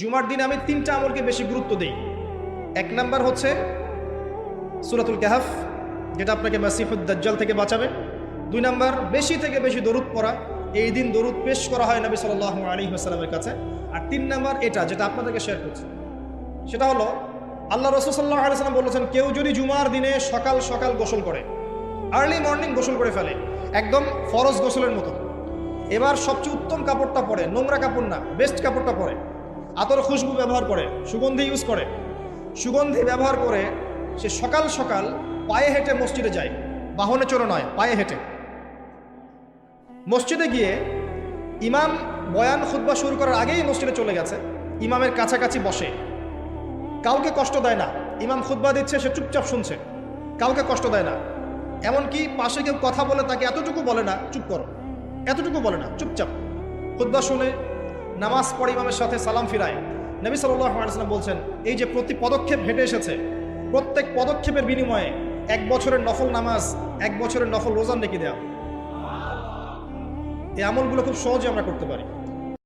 জুমার দিনে আমি 3টা আমলকে বেশি গুরুত্ব দিই। 1 নাম্বার হচ্ছে সূরাতুল কাহফ, যেটা আপনাকে মাসিহুদ দাজ্জাল থেকে বাঁচাবে। 2 নাম্বার বেশি থেকে বেশি দরুদ পড়া, এই দিন দরুদ পেশ করা হয় নবী সাল্লাল্লাহু আলাইহি ওয়াসাল্লামের কাছে। আর 3 নাম্বার এটা যেটা আপনাদেরকে শেয়ার করছি, সেটা হলো আল্লাহ রাসূল সাল্লাল্লাহু আলাইহি ওয়াসাল্লাম বলেছেন, কেউ যদি জুমার দিনে সকাল সকাল গোসল করে, আর্লি মর্নিং গোসল করে ফেলে, একদম ফরজ গোসলের মতো, এবার সবচেয়ে উত্তম কাপড়টা পরে, নোংরা কাপড় না, বেস্ট কাপড়টা পরে, আতর খুশবু ব্যবহার করে, সুগন্ধি ইউজ করে, সুগন্ধি ব্যবহার করে সে সকাল সকাল পায়ে হেঁটে মসজিদে যায়, বাহনে চড়ে নয়, পায়ে হেঁটে মসজিদে গিয়ে ইমাম বয়ান খুতবা শুরু করার আগেই মসজিদে চলে গেছে, ইমামের কাছাকাছি বসে, কাউকে কষ্ট দেয় না, ইমাম খুতবা দিচ্ছে সে চুপচাপ শুনছে, কাউকে কষ্ট দেয় না, এমনকি পাশে কেউ কথা বলে তাকে এতটুকু বলে না চুপ করো, এতটুকু বলে না, চুপচাপ খুতবা শুনে নামাজ পড়ে ইমামের সাথে সালাম ফিরায়। নবী সাল্লাল্লাহু আলাইহি ওয়াসাল্লাম বলছেন, এই যে প্রতি পদক্ষেপ হেঁটে এসেছে, প্রত্যেক পদক্ষেপের বিনিময়ে 1 বছরের নফল নামাজ, 1 বছরের নফল রোজা নেকি দেয়া। এই আমলগুলো খুব সহজে আমরা করতে পারি।